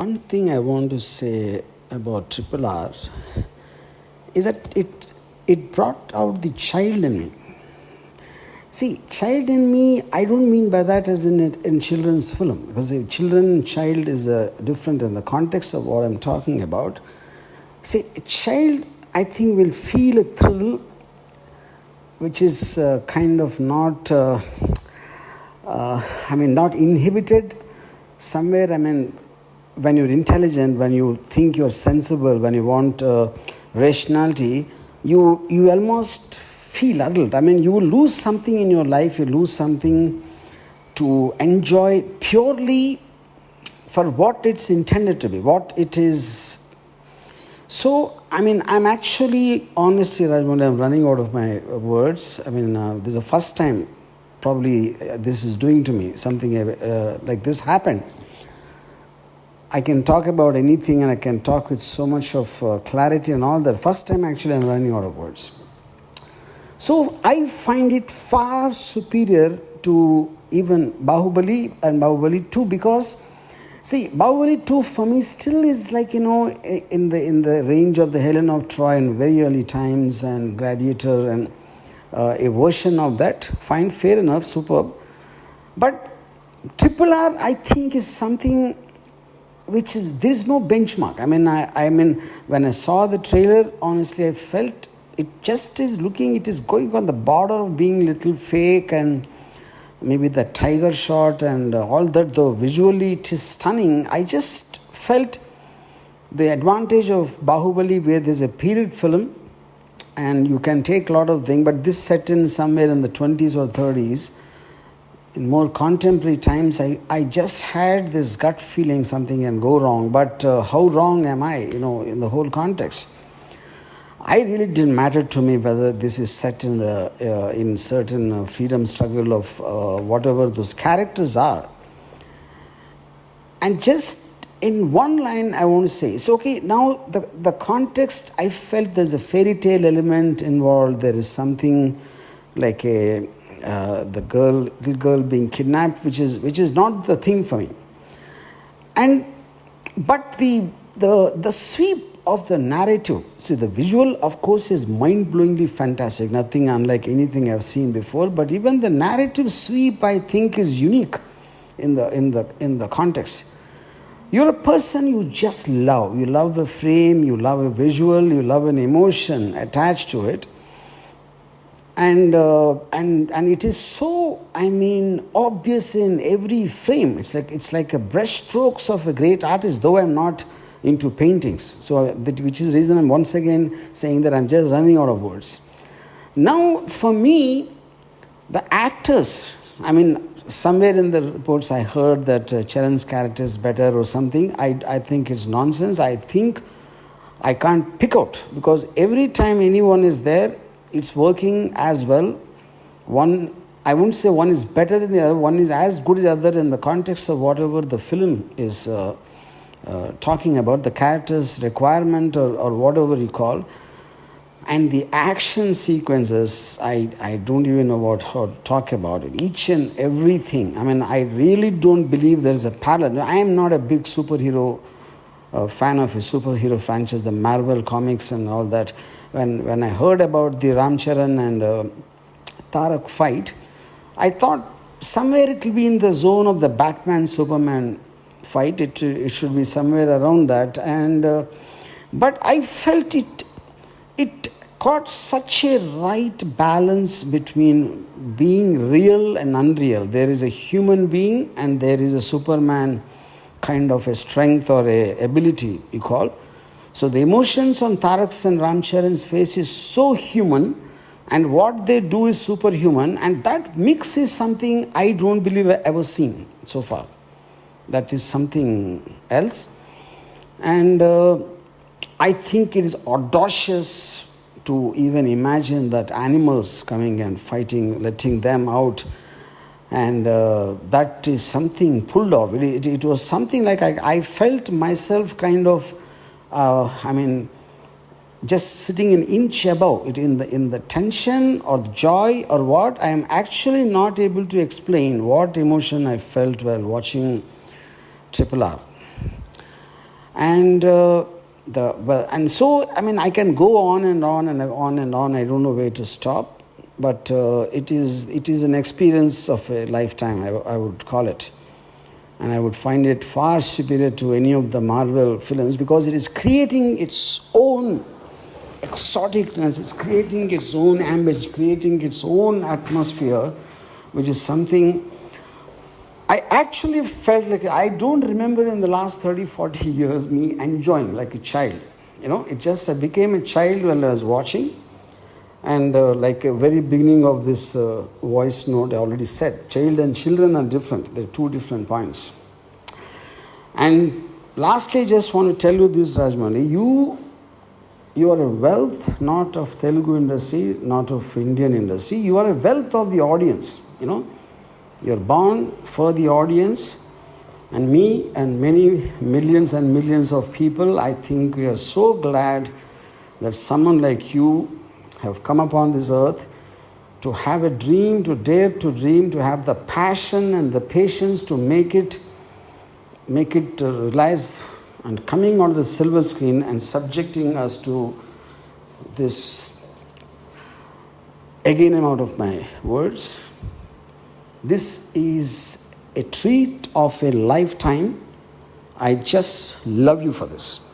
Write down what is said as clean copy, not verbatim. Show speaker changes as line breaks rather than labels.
One thing I want to say about Triple R is that it brought out the child in me. See, child in me, I don't mean by that as in children's film, because a children child is different in the context of what I'm talking about. See, a child, I think, will feel a thrill which is kind of not, not inhibited somewhere. When you're intelligent, when you think you're sensible, when you want rationality, you almost feel adult. You will lose something in your life, you lose something to enjoy purely for what it's intended to be, what it is. So, I'm actually, honestly, Rajmohan, I'm running out of my words. This is the first time probably this is doing to me, something like this happened. I can talk about anything and I can talk with so much of clarity and all that. First time actually I'm running out of words. So I find it far superior to even Bahubali and Bahubali 2, because see, Bahubali 2 for me still is like, in the range of the Helen of Troy in very early times and Gladiator and a version of that. Fine, fair enough, superb. But Triple R, I think, is something which is, there is no benchmark. When I saw the trailer, honestly, I felt it just is it is going on the border of being a little fake, and maybe the tiger shot and all that, though visually it is stunning. I just felt the advantage of Bahubali, where there's a period film and you can take a lot of things, but this set in somewhere in the 20s or 30s, in more contemporary times. I just had this gut feeling something can go wrong, but how wrong am I, in the whole context? I really didn't matter to me whether this is set in in certain freedom struggle of whatever those characters are. And just in one line, I want to say, so okay, now the context, I felt there's a fairy tale element involved. There is something like the little girl being kidnapped, which is not the thing for me. But the sweep of the narrative, see, the visual, of course, is mind-blowingly fantastic, nothing unlike anything I've seen before. But even the narrative sweep, I think, is unique in the context. You're a person you just love. You love a frame, you love a visual, you love an emotion attached to it. And it is so, obvious in every frame. It's like a brush strokes of a great artist, though I'm not into paintings. So which is the reason I'm once again saying that I'm just running out of words. Now, for me, the actors, somewhere in the reports I heard that Charan's character is better or something. I think it's nonsense. I think I can't pick out, because every time anyone is there, it's working as well. I wouldn't say one is better than the other. One is as good as the other in the context of whatever the film is talking about, the character's requirement or whatever you call. And the action sequences, I don't even know how to talk about it. Each and everything. I really don't believe there's a parallel. I am not a big superhero fan of a superhero franchise, the Marvel comics and all that. When I heard about the Ram Charan and Tarak fight, I thought somewhere it will be in the zone of the Batman-Superman fight. It should be somewhere around that. But I felt it got such a right balance between being real and unreal. There is a human being and there is a Superman kind of a strength or a ability, you call. So the emotions on Tarak's and Ramcharan's face is so human, and what they do is superhuman, and that mix is something I don't believe I've ever seen so far. That is something else. And I think it is audacious to even imagine that animals coming and fighting, letting them out. And that is something pulled off. It was something like I felt myself kind of, just sitting an inch above it in the tension or the joy or what. I am actually not able to explain what emotion I felt while watching Triple R. And and so I mean I can go on and on and on and on. I don't know where to stop, but it is an experience of a lifetime. I would call it, and I would find it far superior to any of the Marvel films because it is creating its own exoticness. It's creating its own ambience, creating its own atmosphere, which is something I actually felt like I don't remember in the last 30, 40 years me enjoying like a child. It just I became a child while I was watching. And like a very beginning of this voice note, I already said, child and children are different. They're two different points. And lastly, I just want to tell you this, Rajmali, you are a wealth not of Telugu industry, not of Indian industry. You are a wealth of the audience, You're born for the audience, and me and many millions and millions of people. I think we are so glad that someone like you have come upon this earth to have a dream, to dare to dream, to have the passion and the patience to make it realize, and coming on the silver screen and subjecting us to this. Again, I'm out of my words. This is a treat of a lifetime. I just love you for this.